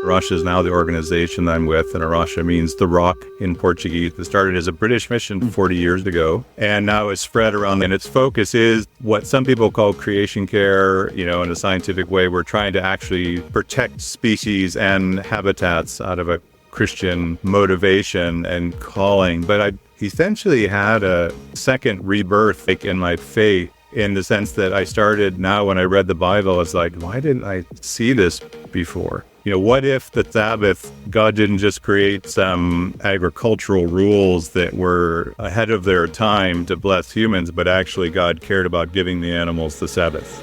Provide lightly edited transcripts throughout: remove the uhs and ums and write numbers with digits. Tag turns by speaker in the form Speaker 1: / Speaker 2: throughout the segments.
Speaker 1: Arasha is now the organization that I'm with, and Arasha means the rock in Portuguese. It started as a British mission 40 years ago, and now it's spread around, and its focus is what some people call creation care, in a scientific way. We're trying to actually protect species and habitats out of a Christian motivation and calling. But I essentially had a second rebirth in my faith, in the sense that I started now when I read the Bible, it's like, why didn't I see this before? What if the Sabbath, God didn't just create some agricultural rules that were ahead of their time to bless humans, but actually God cared about giving the animals the Sabbath?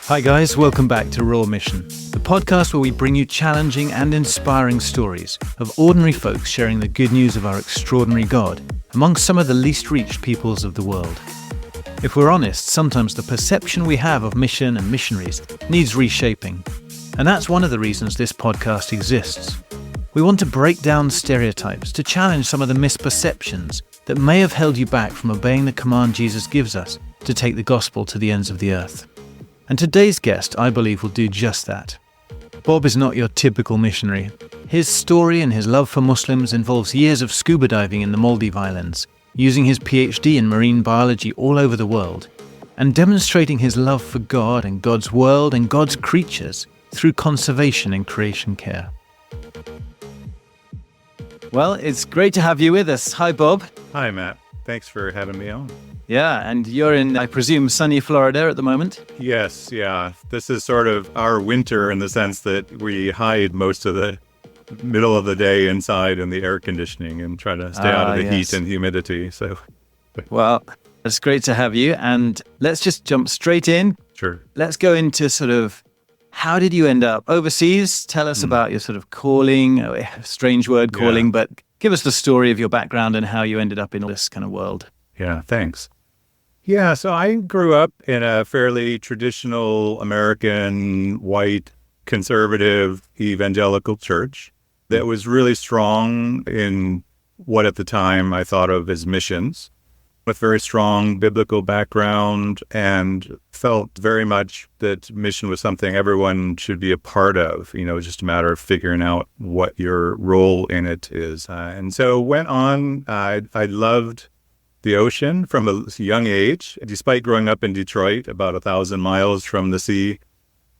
Speaker 2: Hi guys, welcome back to Raw Mission, the podcast where we bring you challenging and inspiring stories of ordinary folks sharing the good news of our extraordinary God among some of the least reached peoples of the world. If we're honest, sometimes the perception we have of mission and missionaries needs reshaping. And that's one of the reasons this podcast exists. We want to break down stereotypes, to challenge some of the misperceptions that may have held you back from obeying the command Jesus gives us to take the gospel to the ends of the earth. And today's guest, I believe, will do just that. Bob is not your typical missionary. His story and his love for Muslims involves years of scuba diving in the Maldive Islands, using his PhD in marine biology all over the world, and demonstrating his love for God and God's world and God's creatures through conservation and creation care. Well, it's great to have you with us. Hi, Bob.
Speaker 1: Hi, Matt. Thanks for having me on.
Speaker 2: Yeah, and you're in, I presume, sunny Florida at the moment?
Speaker 1: Yes, yeah. This is sort of our winter in the sense that we hide most of the middle of the day inside in the air conditioning and try to stay out of the heat and humidity. So,
Speaker 2: well, it's great to have you. And let's just jump straight in.
Speaker 1: Sure.
Speaker 2: Let's go into sort of, how did you end up overseas? Tell us about your sort of calling, strange word, calling, but give us the story of your background and how you ended up in this kind of world.
Speaker 1: Yeah, thanks. Yeah, so I grew up in a fairly traditional American, white, conservative, evangelical church that was really strong in what at the time I thought of as missions, with very strong biblical background, and felt very much that mission was something everyone should be a part of. It's just a matter of figuring out what your role in it is. And so went on. I loved the ocean from a young age, despite growing up in Detroit, about 1,000 miles from the sea,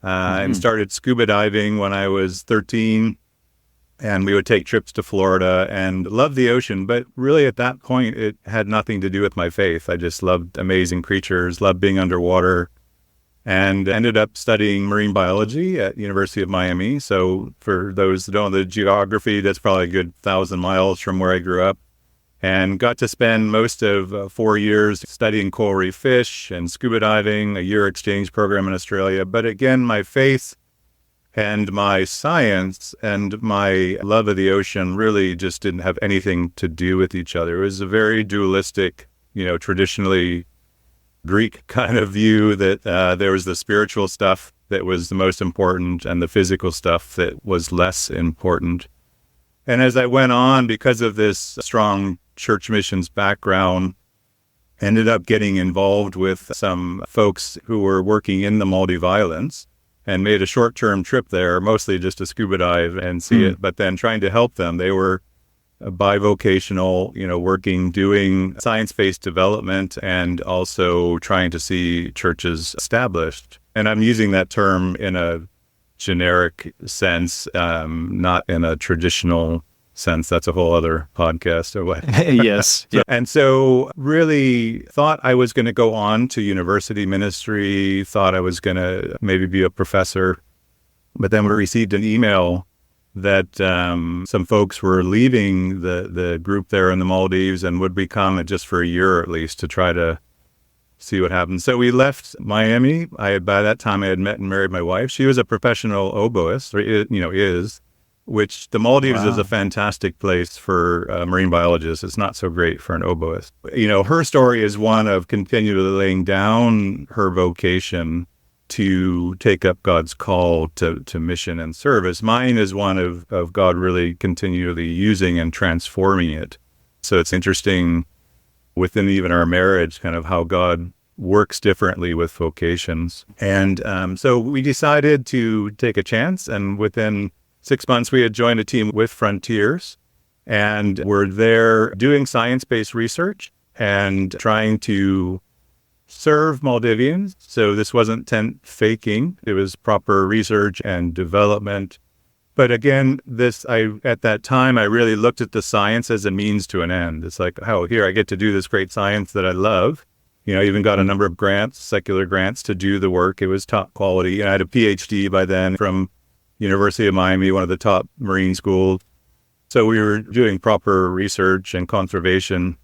Speaker 1: and started scuba diving when I was 13. And we would take trips to Florida and loved the ocean. But really at that point, it had nothing to do with my faith. I just loved amazing creatures, loved being underwater, and ended up studying marine biology at University of Miami. So for those that don't know the geography, that's probably a good 1,000 miles from where I grew up. And got to spend most of 4 years studying coral reef fish and scuba diving, a year exchange program in Australia. But again, my faith and my science and my love of the ocean really just didn't have anything to do with each other. It was a very dualistic, traditionally Greek kind of view that there was the spiritual stuff that was the most important and the physical stuff that was less important. And as I went on, because of this strong church missions background, ended up getting involved with some folks who were working in the Maldive Islands, and made a short-term trip there, mostly just to scuba dive and see it, but then trying to help them. They were bivocational, working, doing science-based development, and also trying to see churches established. And I'm using that term in a generic sense, not in a traditional sense. That's a whole other podcast or what.
Speaker 2: Yes. Yeah.
Speaker 1: And so really thought I was going to go on to university ministry, thought I was going to maybe be a professor. But then we received an email that some folks were leaving the group there in the Maldives and would become just for a year at least to try to see what happened. So we left Miami. By that time I had met and married my wife. She was a professional oboist, or is. Which the Maldives is a fantastic place for marine biologists. It's not so great for an oboist. Her story is one of continually laying down her vocation to take up God's call to mission and service. Mine is one of God really continually using and transforming it. So it's interesting within even our marriage, kind of how God works differently with vocations. And so we decided to take a chance. And within 6 months, we had joined a team with Frontiers. And we're there doing science-based research and trying to serve Maldivians. So this wasn't tent faking. It was proper research and development. But again, at that time, I really looked at the science as a means to an end. It's like, oh, here, I get to do this great science that I love. I even got a number of grants, secular grants, to do the work. It was top quality. And I had a PhD by then from University of Miami, one of the top marine schools. So we were doing proper research and conservation.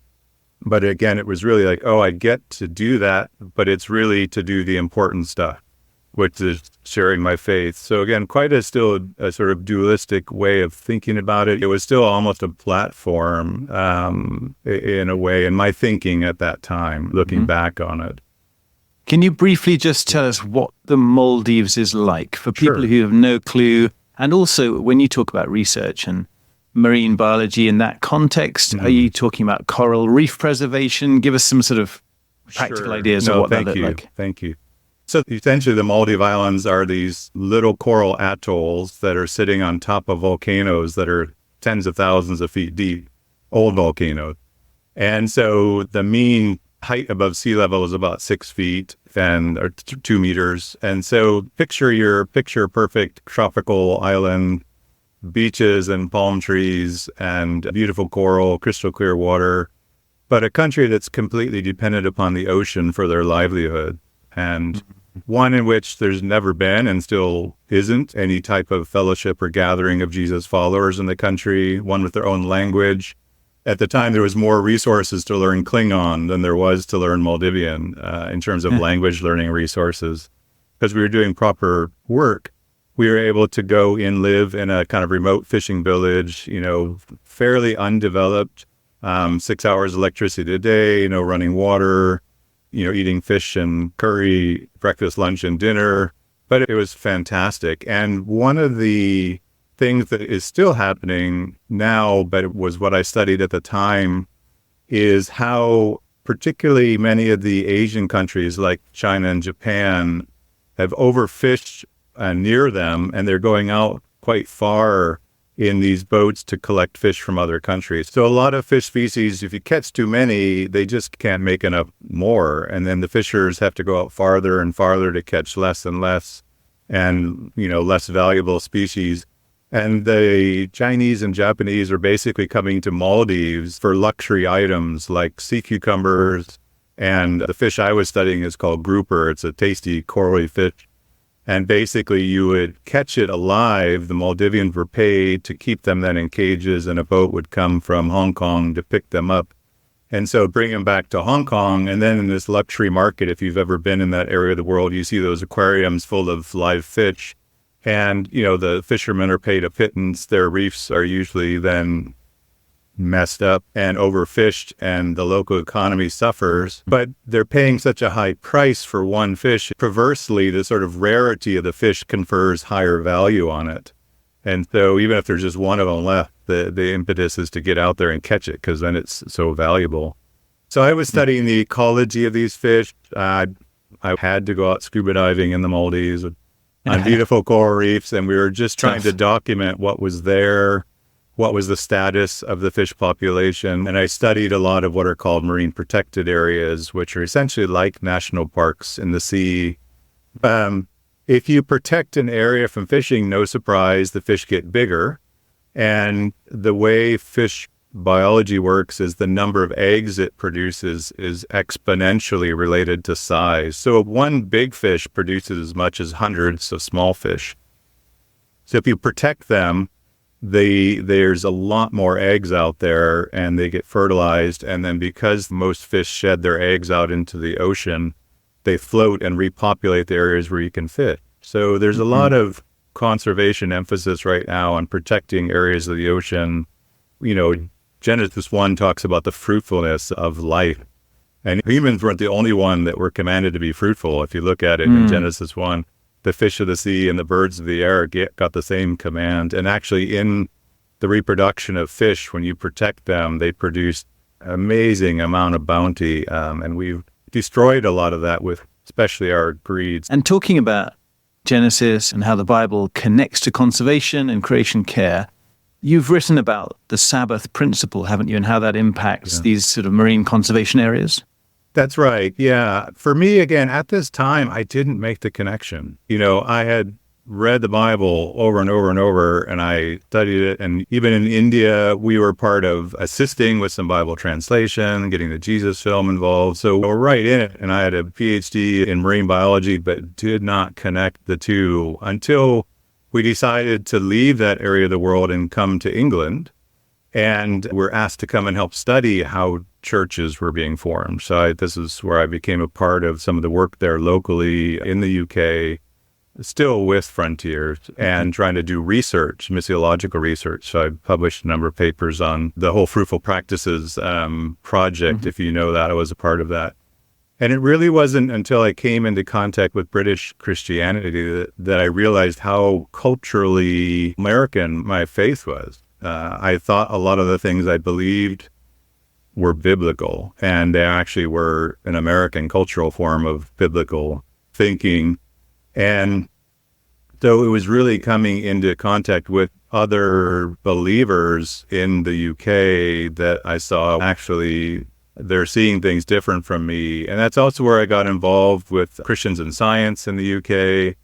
Speaker 1: But again, it was really like, oh, I get to do that, but it's really to do the important stuff, which is sharing my faith. So again, still a sort of dualistic way of thinking about it. It was still almost a platform in a way in my thinking at that time, looking back on it.
Speaker 2: Can you briefly just tell us what the Maldives is like for people who have no clue? And also, when you talk about research and marine biology in that context, are you talking about coral reef preservation? Give us some sort of practical ideas of what that looks like.
Speaker 1: Thank you. So essentially, the Maldive Islands are these little coral atolls that are sitting on top of volcanoes that are tens of thousands of feet deep, old volcanoes. And so the mean height above sea level is about 6 feet or 2 meters. And so picture perfect tropical island, beaches and palm trees and beautiful coral, crystal clear water, but a country that's completely dependent upon the ocean for their livelihood. And one in which there's never been and still isn't any type of fellowship or gathering of Jesus followers in the country, one with their own language. At the time, there was more resources to learn Klingon than there was to learn Maldivian in terms of language learning resources. Because we were doing proper work, we were able to go and live in a kind of remote fishing village, fairly undeveloped, 6 hours electricity a day, running water, eating fish and curry, breakfast, lunch, and dinner. But it was fantastic. And one of the things that is still happening now, but it was what I studied at the time, is how particularly many of the Asian countries like China and Japan have overfished near them, and they're going out quite far in these boats to collect fish from other countries. So a lot of fish species, if you catch too many, they just can't make enough more. And then the fishers have to go out farther and farther to catch less and less and, less valuable species. And the Chinese and Japanese are basically coming to Maldives for luxury items like sea cucumbers. And the fish I was studying is called grouper. It's a tasty corally fish. And basically, you would catch it alive. The Maldivians were paid to keep them then in cages, and a boat would come from Hong Kong to pick them up. And so bring them back to Hong Kong. And then in this luxury market, if you've ever been in that area of the world, you see those aquariums full of live fish. And, the fishermen are paid a pittance. Their reefs are usually then messed up and overfished, and the local economy suffers. But they're paying such a high price for one fish. Perversely, the sort of rarity of the fish confers higher value on it. And so even if there's just one of them left, the impetus is to get out there and catch it, because then it's so valuable. So I was studying the ecology of these fish. I had to go out scuba diving in the Maldives on beautiful coral reefs, and we were just trying to document what was there, what was the status of the fish population. And I studied a lot of what are called marine protected areas, which are essentially like national parks in the sea. If you protect an area from fishing, no surprise, the fish get bigger. And the way fish biology works is the number of eggs it produces is exponentially related to size. So one big fish produces as much as hundreds of small fish. So if you protect them, there's a lot more eggs out there, and they get fertilized. And then because most fish shed their eggs out into the ocean, they float and repopulate the areas where you can fish. So there's a lot of conservation emphasis right now on protecting areas of the ocean. Genesis 1 talks about the fruitfulness of life. And humans weren't the only one that were commanded to be fruitful. If you look at it in Genesis 1, the fish of the sea and the birds of the air got the same command. And actually in the reproduction of fish, when you protect them, they produce an amazing amount of bounty. And we've destroyed a lot of that with especially our greed.
Speaker 2: And talking about Genesis and how the Bible connects to conservation and creation care, you've written about the Sabbath principle, haven't you, and how that impacts these sort of marine conservation areas?
Speaker 1: That's right. Yeah. For me, again, at this time, I didn't make the connection. I had read the Bible over and over and over, and I studied it. And even in India, we were part of assisting with some Bible translation, getting the Jesus film involved. So we're right in it. And I had a PhD in marine biology, but did not connect the two until we decided to leave that area of the world and come to England. And we're asked to come and help study how churches were being formed. So this is where I became a part of some of the work there locally in the UK, still with Frontiers, and trying to do research, missiological research. So I published a number of papers on the whole Fruitful Practices project. If you know that, I was a part of that. And it really wasn't until I came into contact with British Christianity that I realized how culturally American my faith was. I thought a lot of the things I believed were biblical, and they actually were an American cultural form of biblical thinking. And so it was really coming into contact with other believers in the UK that I saw actually they're seeing things different from me. And that's also where I got involved with Christians in Science in the UK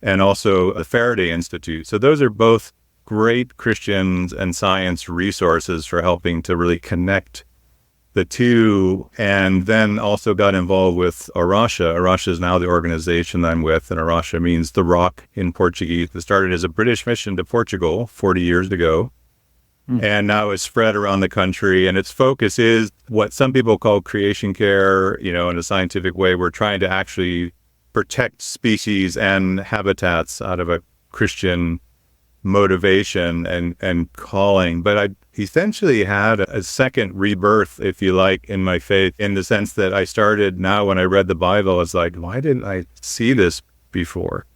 Speaker 1: and also the Faraday Institute. So those are both great Christians and science resources for helping to really connect the two. And then also got involved with Arasha. Arasha is now the organization I'm with, and Arasha means the rock in Portuguese. It started as a British mission to Portugal 40 years ago. And now it's spread around the country, and its focus is what some people call creation care. In a scientific way, we're trying to actually protect species and habitats out of a Christian motivation and calling. But I essentially had a second rebirth, if you like, in my faith, in the sense that I started now when I read the Bible, I was like, why didn't I see this before?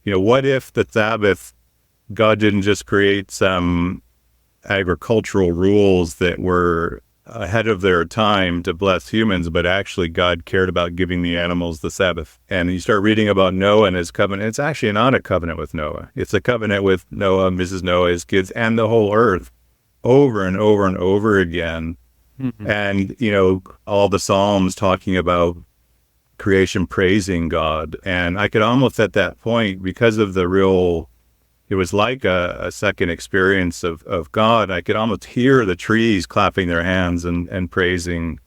Speaker 1: What if the Sabbath, God didn't just create some agricultural rules that were ahead of their time to bless humans, but actually God cared about giving the animals the Sabbath. And you start reading about Noah and his covenant. It's actually not a covenant with Noah. It's a covenant with Noah, Mrs. Noah, his kids, and the whole earth over and over and over again. And, all the Psalms talking about creation praising God. And I could almost at that point, because of it was like a second experience of God. I could almost hear the trees clapping their hands and praising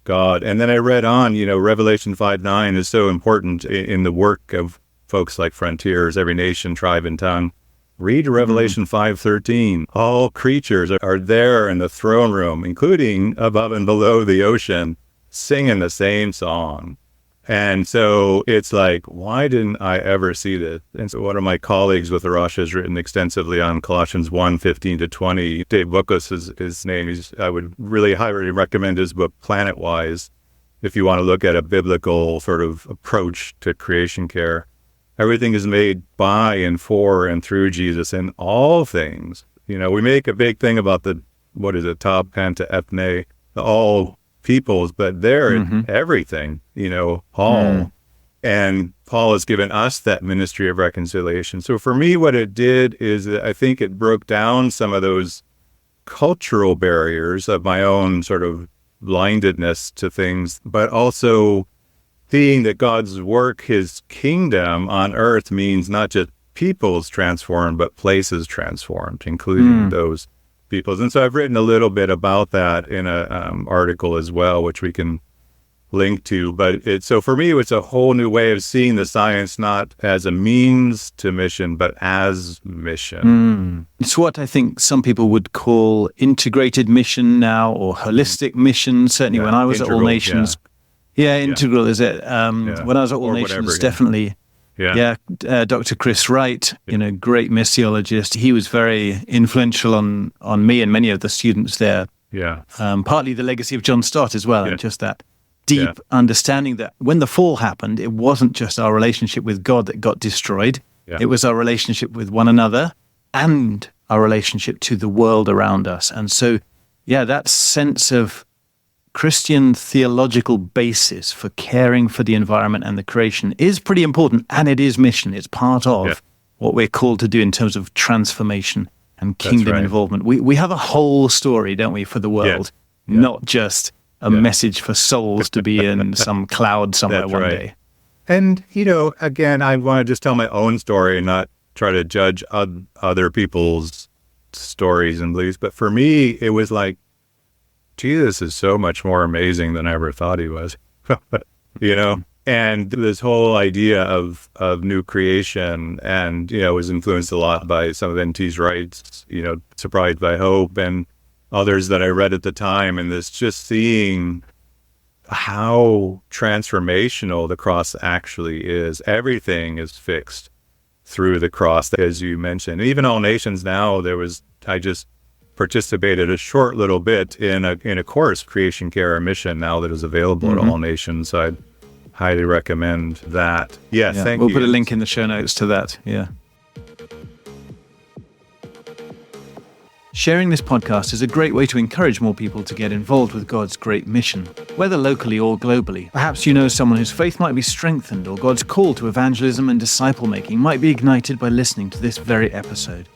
Speaker 1: God. And then I read on, Revelation 5:9 is so important in the work of folks like Frontiers, every nation, tribe, and tongue. Read Revelation 5:13. All creatures are there in the throne room, including above and below the ocean, singing the same song. And so it's like, why didn't I ever see this? And so one of my colleagues with Arasha has written extensively on Colossians 1:15-20. Dave Bookus is his name. I would really highly recommend his book, Planet-Wise, if you want to look at a biblical sort of approach to creation care. Everything is made by and for and through Jesus in all things. We make a big thing about top panta ethne, all peoples, but they're everything, Paul. And Paul has given us that ministry of reconciliation. So for me, what it did is I think it broke down some of those cultural barriers of my own sort of blindedness to things, but also seeing that God's work, his kingdom on earth, means not just peoples transformed, but places transformed, including those peoples. And so I've written a little bit about that in an article as well, which we can link to. But so for me, it's a whole new way of seeing the science, not as a means to mission, but as mission.
Speaker 2: It's what I think some people would call integrated mission now, or holistic mission. Certainly when I was at All Nations. Integral is it. When I was at All Nations, definitely. Dr. Chris Wright, great missiologist. He was very influential on me and many of the students there. Partly the legacy of John Stott as well, and just that deep understanding that when the fall happened, it wasn't just our relationship with God that got destroyed. It was our relationship with one another and our relationship to the world around us. And so, that sense of Christian theological basis for caring for the environment and the creation is pretty important, and it is mission. It's part of what we're called to do in terms of transformation and kingdom involvement. We have a whole story, don't we, for the world, not just a message for souls to be in some cloud somewhere one day.
Speaker 1: And, again, I want to just tell my own story and not try to judge other people's stories and beliefs. But for me, it was like, Jesus is so much more amazing than I ever thought he was, and this whole idea of new creation and, was influenced a lot by some of N.T.'s writes, Surprised by Hope and others that I read at the time. And this just seeing how transformational the cross actually is. Everything is fixed through the cross, as you mentioned. Even All Nations now, I just participated a short little bit in a course, Creation Care, Mission, now that is available at All Nations. So I'd highly recommend that. Thank you.
Speaker 2: We'll put a link in the show notes to that. Sharing this podcast is a great way to encourage more people to get involved with God's great mission, whether locally or globally. Perhaps you know someone whose faith might be strengthened, or God's call to evangelism and disciple-making might be ignited by listening to this very episode.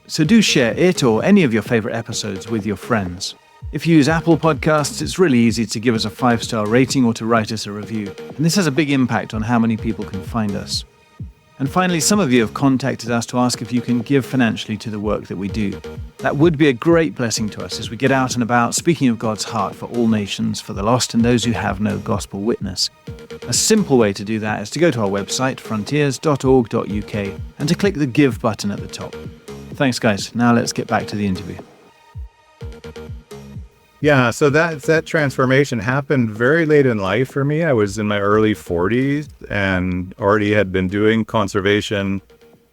Speaker 2: So do share it or any of your favorite episodes with your friends. If you use Apple Podcasts, it's really easy to give us a 5-star rating or to write us a review. And this has a big impact on how many people can find us. And finally, some of you have contacted us to ask if you can give financially to the work that we do. That would be a great blessing to us as we get out and about, speaking of God's heart for all nations, for the lost and those who have no gospel witness. A simple way to do that is to go to our website, frontiers.org.uk, and to click the Give button at the top. Thanks, guys. Now let's get back to the interview.
Speaker 1: Yeah, so that transformation happened very late in life for me. I was in my early 40s and already had been doing conservation.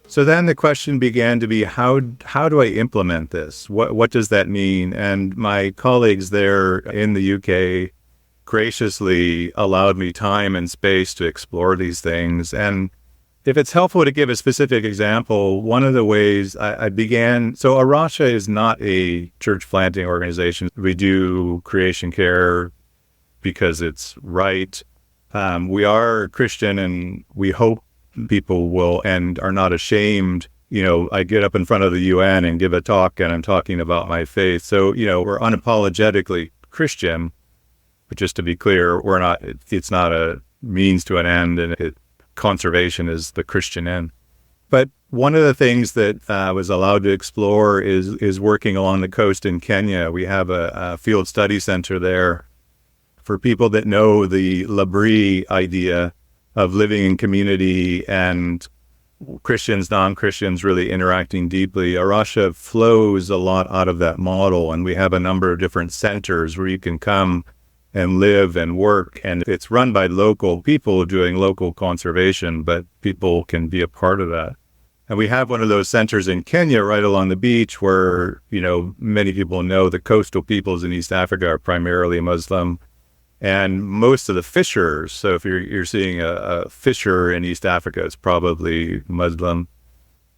Speaker 1: So then the question began to be, how do I implement this? What does that mean? And my colleagues there in the UK graciously allowed me time and space to explore these things. And if it's helpful to give a specific example, one of the ways I began, so Arasha is not a church planting organization. We do creation care because it's right. We are Christian, and we hope people will and are not ashamed. I get up in front of the UN and give a talk, and I'm talking about my faith. So, we're unapologetically Christian, but just to be clear, it's not a means to an end, and conservation is the Christian end. But one of the things that I was allowed to explore is working along the coast in Kenya. We have a field study center there for people that know the Labrie idea of living in community and Christians, non-Christians really interacting deeply. Arasha flows a lot out of that model, and we have a number of different centers where you can come and live and work, and it's run by local people doing local conservation, but people can be a part of that. And we have one of those centers in Kenya right along the beach where, many people know the coastal peoples in East Africa are primarily Muslim, and most of the fishers, so if you're seeing a fisher in East Africa, it's probably Muslim.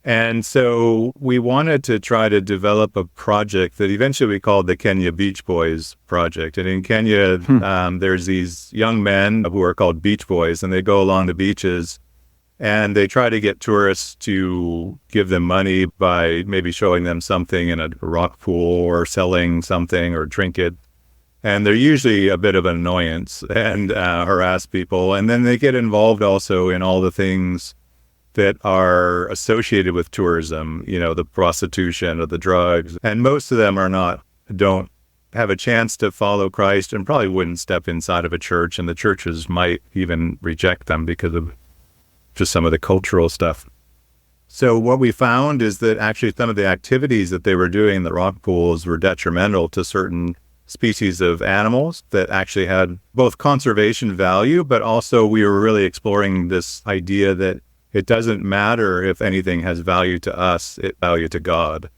Speaker 1: And so we wanted to try to develop a project that eventually we called the Kenya Beach Boys Project. And in Kenya, there's these young men who are called beach boys, and they go along the beaches and they try to get tourists to give them money by maybe showing them something in a rock pool or selling something or trinket. And they're usually a bit of an annoyance and harass people. And then they get involved also in all the things that are associated with tourism, the prostitution or the drugs. And most of them don't have a chance to follow Christ and probably wouldn't step inside of a church. And the churches might even reject them because of just some of the cultural stuff. So what we found is that actually some of the activities that they were doing in the rock pools were detrimental to certain species of animals that actually had both conservation value, but also we were really exploring this idea that it doesn't matter if anything has value to us, it's value to God.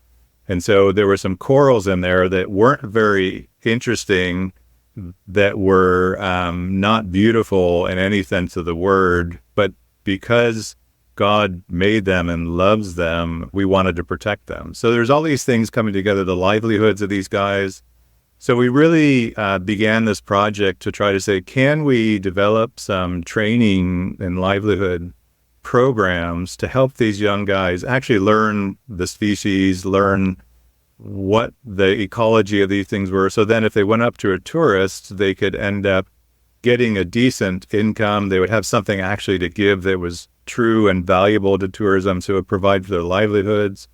Speaker 1: And so there were some corals in there that weren't very interesting, that were not beautiful in any sense of the word, but because God made them and loves them, we wanted to protect them. So there's all these things coming together, the livelihoods of these guys, So we really began this project to try to say, can we develop some training and livelihood programs to help these young guys actually learn the species, learn what the ecology of these things were. So then if they went up to a tourist, they could end up getting a decent income. They would have something actually to give that was true and valuable to tourism, so it would provide for their livelihoods.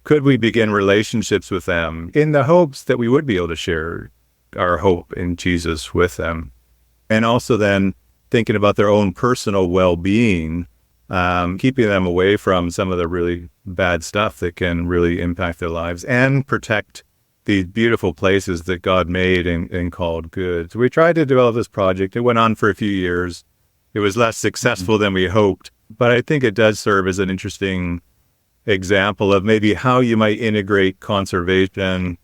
Speaker 1: Could we begin relationships with them in the hopes that we would be able to share our hope in Jesus with them? And also then thinking about their own personal well-being, keeping them away from some of the really bad stuff that can really impact their lives and protect these beautiful places that God made and called good. So we tried to develop this project. It went on for a few years. It was less successful than we hoped, but I think it does serve as an interesting example of maybe how you might integrate conservation,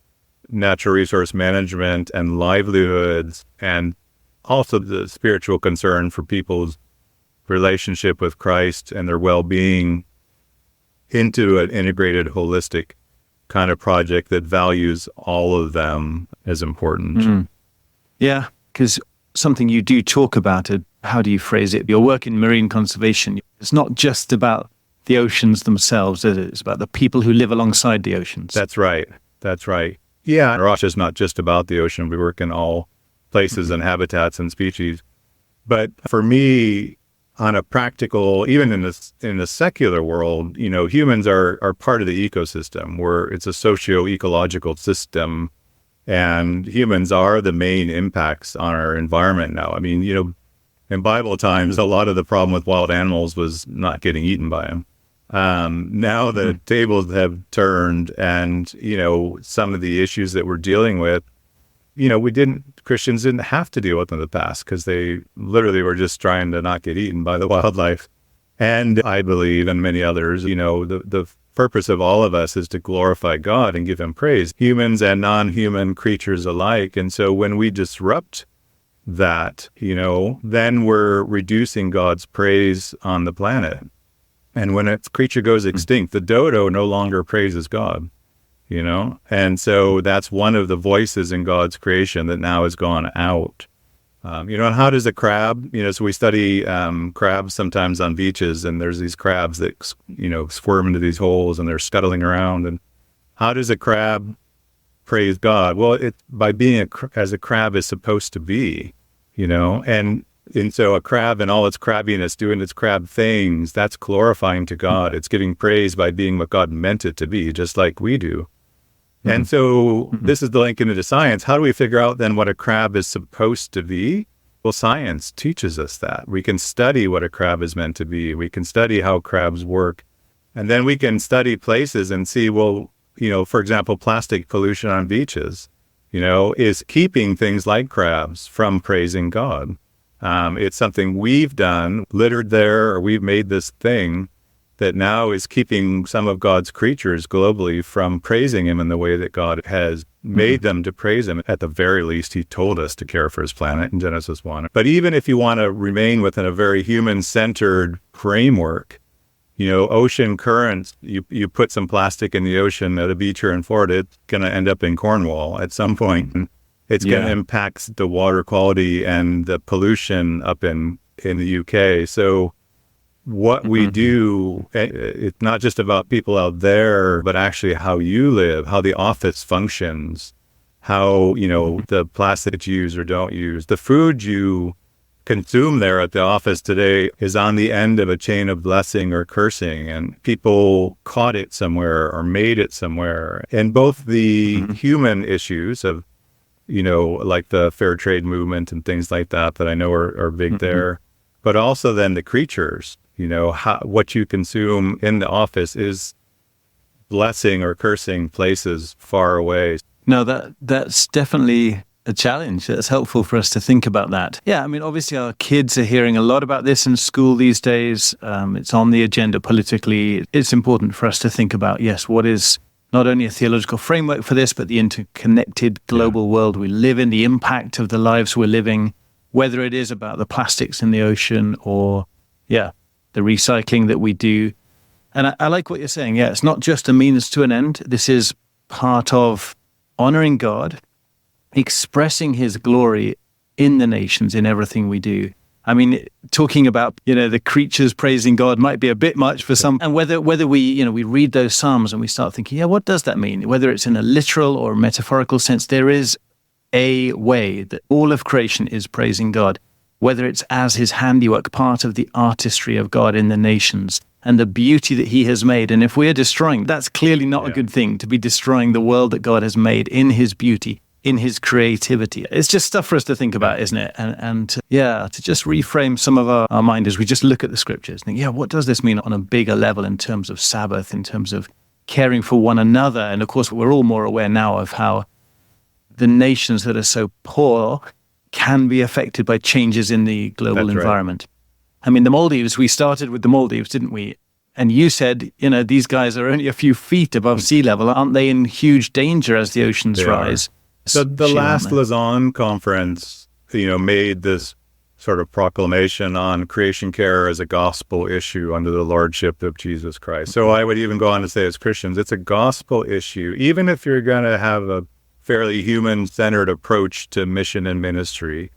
Speaker 1: natural resource management, and livelihoods, and also the spiritual concern for people's relationship with Christ and their well-being into an integrated, holistic kind of project that values all of them as important.
Speaker 2: Yeah, because something you do talk about it, how do you phrase it? Your work in marine conservation, it's not just about the oceans themselves, is it? It's about the people who live alongside the oceans.
Speaker 1: That's right. That's right. Yeah, Rosh is not just about the ocean. We work in all places and habitats and species. But for me, on a practical, even in the secular world, humans are part of the ecosystem, where it's a socio-ecological system, and humans are the main impacts on our environment now. I mean, in Bible times, a lot of the problem with wild animals was not getting eaten by them. Now the tables have turned, and, some of the issues that we're dealing with, Christians didn't have to deal with them in the past because they literally were just trying to not get eaten by the wildlife. And I believe, and many others, the purpose of all of us is to glorify God and give him praise, humans and non-human creatures alike. And so when we disrupt that, then we're reducing God's praise on the planet. And when a creature goes extinct, the dodo no longer praises God, and so that's one of the voices in God's creation that now has gone out. And how does a crab, so we study crabs sometimes on beaches, and there's these crabs that, squirm into these holes and they're scuttling around. And how does a crab praise God? Well, it's by being as a crab is supposed to be, and so a crab and all its crabbiness, doing its crab things, that's glorifying to God. It's giving praise by being what God meant it to be, just like we do. And so this is the link into science. How do we figure out then what a crab is supposed to be? Well, science teaches us that. We can study what a crab is meant to be. We can study how crabs work. And then we can study places and see, well, for example, plastic pollution on beaches, is keeping things like crabs from praising God. It's something we've done, littered there, or we've made this thing that now is keeping some of God's creatures globally from praising him in the way that God has made them to praise him. At the very least, he told us to care for his planet in Genesis 1. But even if you want to remain within a very human-centered framework, ocean currents, you put some plastic in the ocean at a beach here in Florida, it's going to end up in Cornwall at some point. It's going to impact the water quality and the pollution up in the UK. So what we do, it's not just about people out there, but actually how you live, how the office functions, how, the plastic you use or don't use. The food you consume there at the office today is on the end of a chain of blessing or cursing, and people caught it somewhere or made it somewhere. And both the human issues of, like the fair trade movement and things like that I know are big there, but also then the creatures. What you consume in the office is blessing or cursing places far away.
Speaker 2: No, that's definitely a challenge. That's helpful for us to think about that. Yeah, I mean, obviously our kids are hearing a lot about this in school these days. It's on the agenda politically. It's important for us to think about, yes, what is not only a theological framework for this, but the interconnected global world we live in, the impact of the lives we're living, whether it is about the plastics in the ocean or, the recycling that we do. And I like what you're saying. Yeah, it's not just a means to an end. This is part of honoring God expressing his glory in the nations, in everything we do. I mean, talking about, the creatures praising God might be a bit much for some. And whether we read those Psalms and we start thinking, what does that mean? Whether it's in a literal or metaphorical sense, there is a way that all of creation is praising God, whether it's as his handiwork, part of the artistry of God in the nations and the beauty that he has made. And if we're destroying, that's clearly not a good thing, to be destroying the world that God has made in his beauty, in his creativity. It's just stuff for us to think about, isn't it? And to just reframe some of our mind as we just look at the scriptures and think, what does this mean on a bigger level in terms of Sabbath, in terms of caring for one another? And of course, we're all more aware now of how the nations that are so poor can be affected by changes in the global environment. Right. I mean, the Maldives, we started with the Maldives, didn't we? And you said, these guys are only a few feet above sea level. Aren't they in huge danger as the oceans rise?
Speaker 1: So the last Lausanne conference, made this sort of proclamation on creation care as a gospel issue under the lordship of Jesus Christ. So I would even go on to say, as Christians, it's a gospel issue, even if you're going to have a fairly human-centered approach to mission and ministry.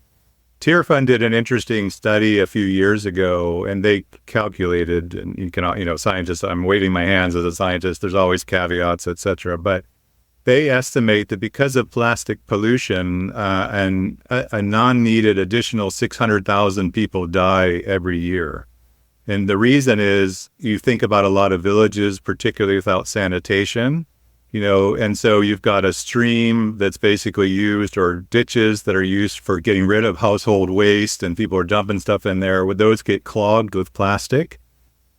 Speaker 1: Tearfund did an interesting study a few years ago, and they calculated, and you can, scientists, I'm waving my hands as a scientist, there's always caveats, etc., but they estimate that because of plastic pollution and a non-needed additional 600,000 people die every year. And the reason is, you think about a lot of villages, particularly without sanitation, and so you've got a stream that's basically used, or ditches that are used for getting rid of household waste, and people are dumping stuff in there. Would those get clogged with plastic?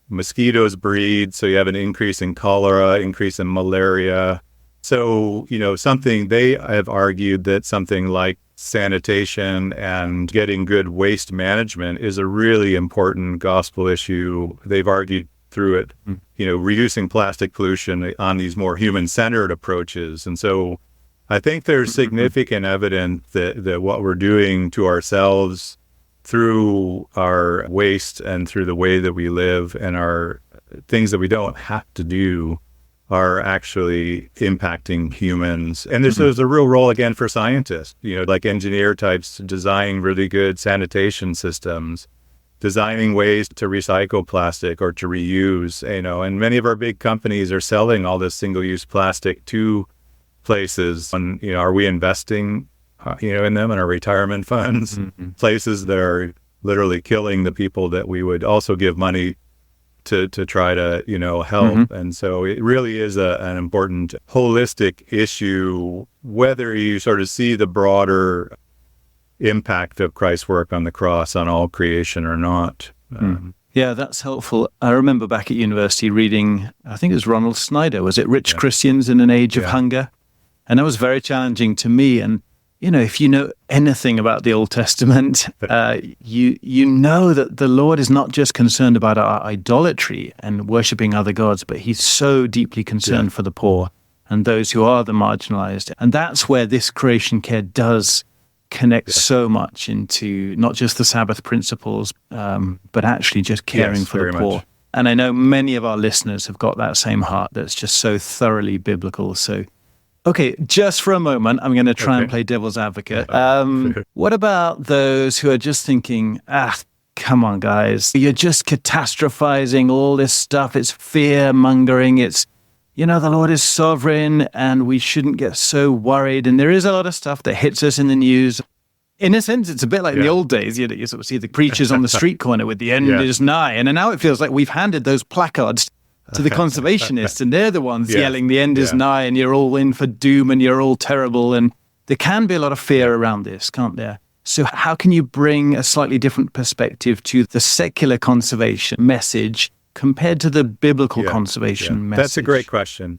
Speaker 1: Mosquitoes breed, so you have an increase in cholera, increase in malaria. So, something they have argued that something like sanitation and getting good waste management is a really important gospel issue. They've argued through it, reducing plastic pollution on these more human-centered approaches. And so I think there's significant evidence that what we're doing to ourselves through our waste and through the way that we live and our things that we don't have to do are actually impacting humans. And there's a real role, again, for scientists, like engineer types, designing really good sanitation systems, designing ways to recycle plastic or to reuse, and many of our big companies are selling all this single-use plastic to places. And, are we investing, in them in our retirement funds? Places that are literally killing the people that we would also give money to try to, help. And so it really is an important holistic issue, whether you sort of see the broader impact of Christ's work on the cross on all creation or not.
Speaker 2: Yeah, that's helpful. I remember back at university reading, I think it was Ronald Snyder, was it Rich Christians in an Age of Hunger? And that was very challenging to me. And, if you know anything about the Old Testament, you know that the Lord is not just concerned about our idolatry and worshiping other gods, but he's so deeply concerned for the poor and those who are the marginalized. And that's where this creation care does connect so much into not just the Sabbath principles, but actually just caring for the poor. Much. And I know many of our listeners have got that same heart that's just so thoroughly biblical. So, okay, just for a moment, I'm going to try and play devil's advocate. What about those who are just thinking, come on, guys, you're just catastrophizing all this stuff. It's fear-mongering. It's, the Lord is sovereign and we shouldn't get so worried. And there is a lot of stuff that hits us in the news. In a sense, it's a bit like in the old days. You sort of see the preachers on the street corner with the end is nigh. And now it feels like we've handed those placards to the conservationists, and they're the ones yelling, the end is nigh, and you're all in for doom, and you're all terrible. And there can be a lot of fear around this, can't there? So how can you bring a slightly different perspective to the secular conservation message compared to the biblical conservation message?
Speaker 1: That's a great question.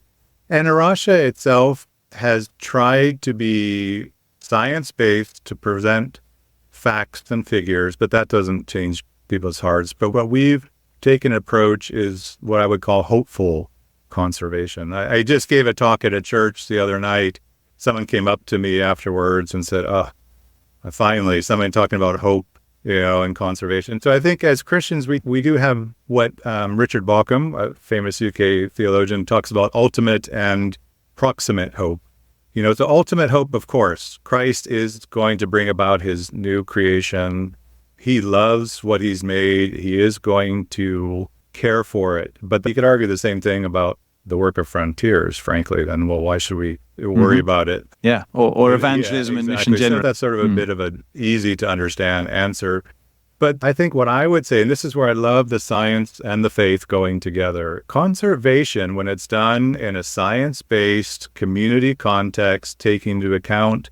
Speaker 1: And Arasha itself has tried to be science-based to present facts and figures, but that doesn't change people's hearts. But what we've taken approach is what I would call hopeful conservation. I just gave a talk at a church the other night. Someone came up to me afterwards and said, finally, somebody talking about hope, and conservation. So I think as Christians, we do have what Richard Bauckham, a famous UK theologian, talks about ultimate and proximate hope. It's the ultimate hope, of course. Christ is going to bring about his new creation. He loves what he's made. He is going to care for it. But you could argue the same thing about the work of frontiers, frankly. Then, well, why should we worry about it?
Speaker 2: Yeah, or evangelism and mission
Speaker 1: So
Speaker 2: generally.
Speaker 1: that's sort of a bit of an easy to understand answer. But I think what I would say, and this is where I love the science and the faith going together, conservation, when it's done in a science-based community context, taking into account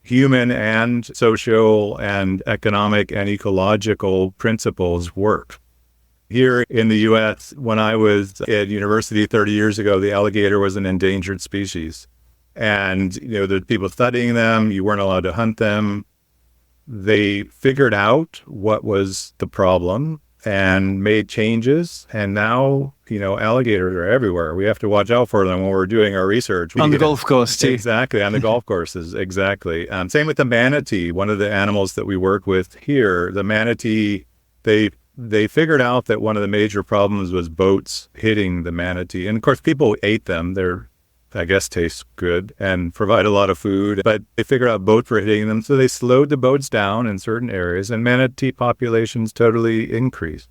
Speaker 1: human and social and economic and ecological principles, work. Here in the U.S., when I was at university 30 years ago, the alligator was an endangered species. And, there's people studying them. You weren't allowed to hunt them. They figured out what was the problem and made changes. And now, alligators are everywhere. We have to watch out for them when we're doing our research.
Speaker 2: On the golf course, too.
Speaker 1: Exactly, on the golf courses, exactly. Same with the manatee, one of the animals that we work with here. The manatee, they figured out that one of the major problems was boats hitting the manatee. And, of course, people ate them. They're, I guess, taste good and provide a lot of food. But they figured out boats were hitting them, so they slowed the boats down in certain areas, and manatee populations totally increased.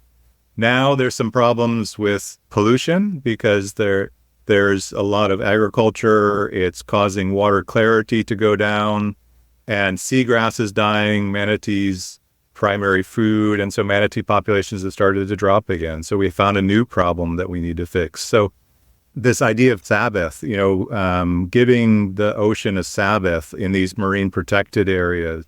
Speaker 1: Now there's some problems with pollution because there's a lot of agriculture. It's causing water clarity to go down, and seagrass is dying, manatees' primary food, and so manatee populations have started to drop again. So we found a new problem that we need to fix. So this idea of Sabbath, giving the ocean a Sabbath in these marine protected areas,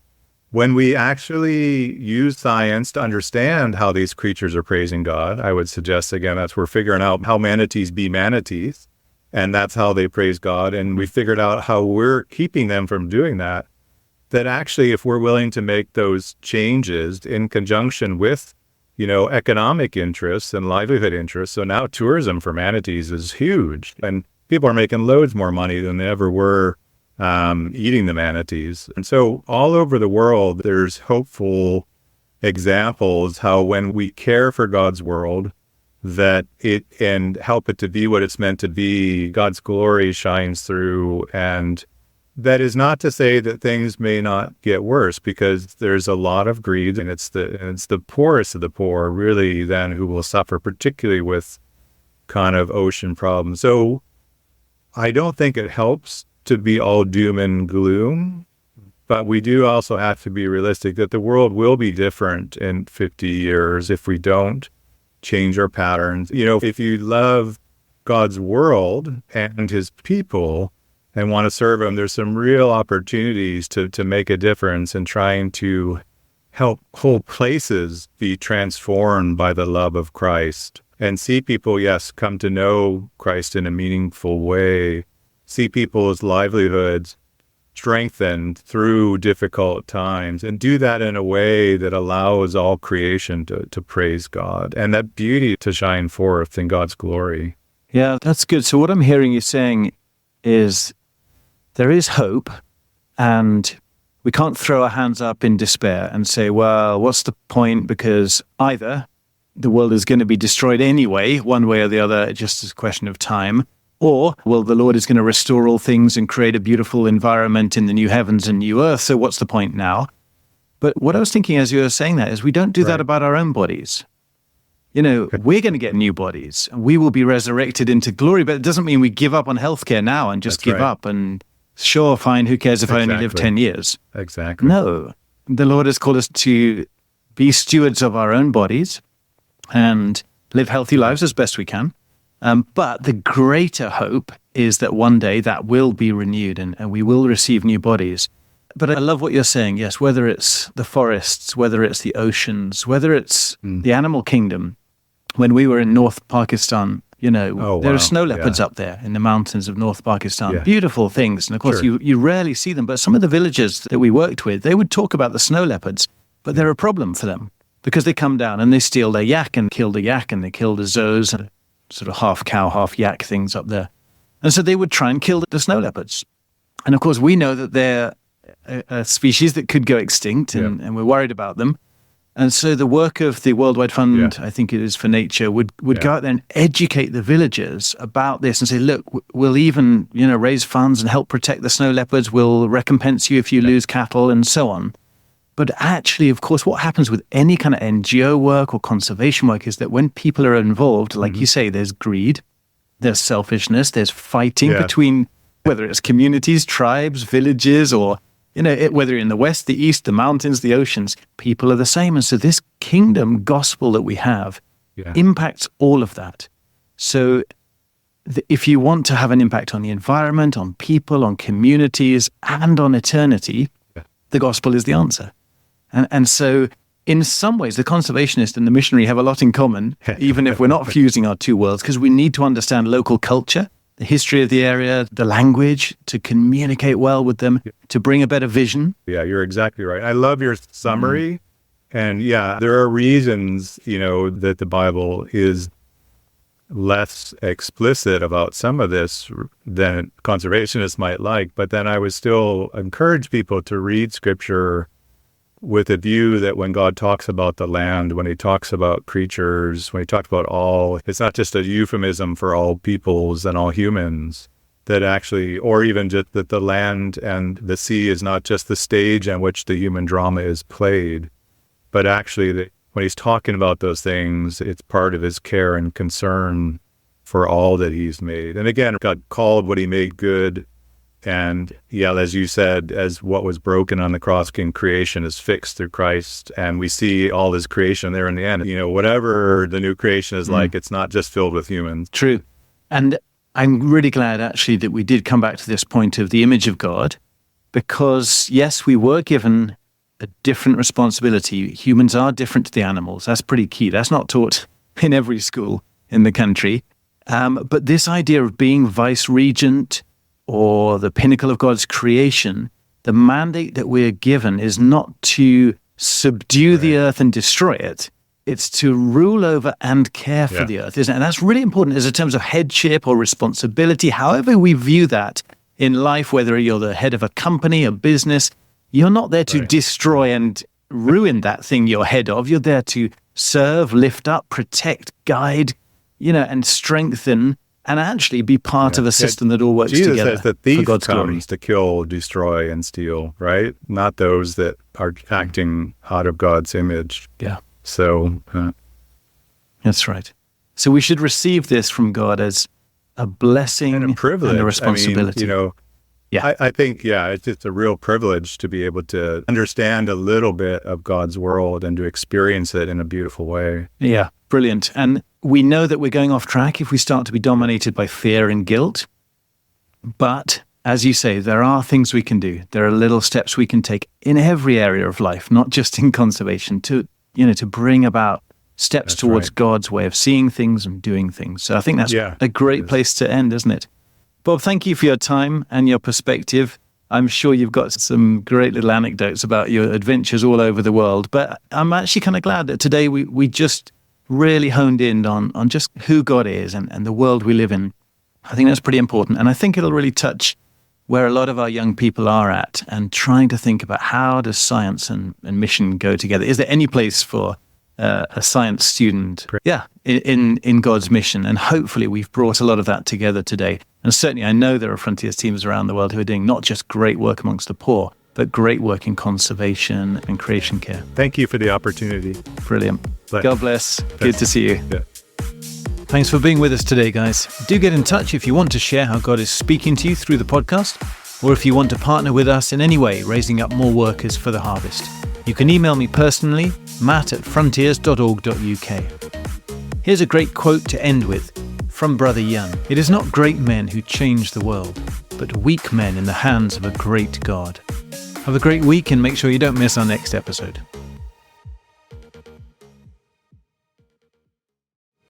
Speaker 1: when we actually use science to understand how these creatures are praising God, I would suggest, again, that's we're figuring out how manatees be manatees, and that's how they praise God. And we figured out how we're keeping them from doing that actually, if we're willing to make those changes in conjunction with economic interests and livelihood interests. So now tourism for manatees is huge, and people are making loads more money than they ever were eating the manatees. And so all over the world, there's hopeful examples how when we care for God's world, that it and help it to be what it's meant to be, God's glory shines through. And that is not to say that things may not get worse, because there's a lot of greed, and it's the poorest of the poor, really, then who will suffer, particularly with kind of ocean problems. So I don't think it helps to be all doom and gloom, but we do also have to be realistic that the world will be different in 50 years if we don't change our patterns. If you love God's world and his people and want to serve them, there's some real opportunities to make a difference in trying to help whole places be transformed by the love of Christ and see people, yes, come to know Christ in a meaningful way, see people's livelihoods strengthened through difficult times, and do that in a way that allows all creation to praise God and that beauty to shine forth in God's glory.
Speaker 2: Yeah, that's good. So what I'm hearing you saying is there is hope, and we can't throw our hands up in despair and say, well, what's the point? Because either the world is going to be destroyed anyway, one way or the other, just as a question of time, or, well, the Lord is going to restore all things and create a beautiful environment in the new heavens and new earth, so what's the point now? But what I was thinking as you were saying that is we don't do that about our own bodies. We're going to get new bodies, and we will be resurrected into glory, but it doesn't mean we give up on healthcare now and just give up and sure, fine, who cares if I only live 10 years?
Speaker 1: Exactly.
Speaker 2: No. The Lord has called us to be stewards of our own bodies and live healthy lives as best we can. But the greater hope is that one day that will be renewed and we will receive new bodies. But I love what you're saying, yes, whether it's the forests, whether it's the oceans, whether it's the animal kingdom. When we were in North Pakistan, there are snow leopards up there in the mountains of North Pakistan. Yeah. Beautiful things. And of course, you rarely see them. But some of the villages that we worked with, they would talk about the snow leopards, but they're a problem for them because they come down and they steal their yak and kill the yak and they kill the zoos and sort of half cow, half yak things up there. And so they would try and kill the snow leopards. And of course, we know that they're a species that could go extinct and we're worried about them. And so the work of the Worldwide Fund, I think it is for Nature, would go out there and educate the villagers about this and say, look, we'll even, raise funds and help protect the snow leopards. We'll recompense you if you lose cattle and so on. But actually, of course, what happens with any kind of NGO work or conservation work is that when people are involved, like you say, there's greed, there's selfishness, there's fighting between whether it's communities, tribes, villages, or whether in the west, the east, the mountains, the oceans, people are the same. And so this kingdom gospel that we have impacts all of that. So if you want to have an impact on the environment, on people, on communities, and on eternity, the gospel is the answer. And so in some ways, the conservationist and the missionary have a lot in common, even if we're not fusing our two worlds, because we need to understand local culture, the history of the area, the language, to communicate well with them, to bring a better vision.
Speaker 1: Yeah, you're exactly right. I love your summary. And there are reasons, that the Bible is less explicit about some of this than conservationists might like. But then I would still encourage people to read Scripture with a view that when God talks about the land, when he talks about creatures, when he talks about all, it's not just a euphemism for all peoples and all humans, that actually, or even just that the land and the sea is not just the stage on which the human drama is played, but actually that when he's talking about those things, it's part of his care and concern for all that he's made. And again, God called what he made good. And as you said, as what was broken on the cross in creation is fixed through Christ. And we see all this creation there in the end. Whatever the new creation is like, it's not just filled with humans.
Speaker 2: True. And I'm really glad actually that we did come back to this point of the image of God, because yes, we were given a different responsibility. Humans are different to the animals. That's pretty key. That's not taught in every school in the country. But this idea of being vice-regent or the pinnacle of God's creation, the mandate that we're given is not to subdue the earth and destroy it. It's to rule over and care for the earth, isn't it? And that's really important as in terms of headship or responsibility, however we view that in life, whether you're the head of a company, a business, you're not there to destroy and ruin that thing you're head of. You're there to serve, lift up, protect, guide, and strengthen, and actually be part of a system that all works
Speaker 1: Jesus
Speaker 2: together
Speaker 1: says the thief
Speaker 2: for God's
Speaker 1: comes
Speaker 2: glory.
Speaker 1: to kill, destroy, and steal, right? Not those that are acting out of God's image.
Speaker 2: Yeah.
Speaker 1: So
Speaker 2: that's right. So we should receive this from God as a blessing
Speaker 1: and a privilege,
Speaker 2: and a responsibility.
Speaker 1: I think, it's a real privilege to be able to understand a little bit of God's world and to experience it in a beautiful way.
Speaker 2: Yeah, brilliant. And we know that we're going off track if we start to be dominated by fear and guilt. But as you say, there are things we can do. There are little steps we can take in every area of life, not just in conservation, to bring about steps towards God's way of seeing things and doing things. So I think that's a great place to end, isn't it? Bob, thank you for your time and your perspective. I'm sure you've got some great little anecdotes about your adventures all over the world. But I'm actually kind of glad that today we just really honed in on just who God is and the world we live in. I think that's pretty important. And I think it'll really touch where a lot of our young people are at and trying to think about how does science and mission go together. Is there any place for a science student in God's mission? And hopefully we've brought a lot of that together today. And certainly I know there are Frontiers teams around the world who are doing not just great work amongst the poor, but great work in conservation and creation care.
Speaker 1: Thank you for the opportunity.
Speaker 2: Brilliant. God bless. Good to see you.
Speaker 1: Yeah.
Speaker 2: Thanks for being with us today, guys. Do get in touch if you want to share how God is speaking to you through the podcast, or if you want to partner with us in any way, raising up more workers for the harvest. You can email me personally, matt@frontiers.org.uk. Here's a great quote to end with from Brother Young. It is not great men who change the world, but weak men in the hands of a great God. Have a great week and make sure you don't miss our next episode.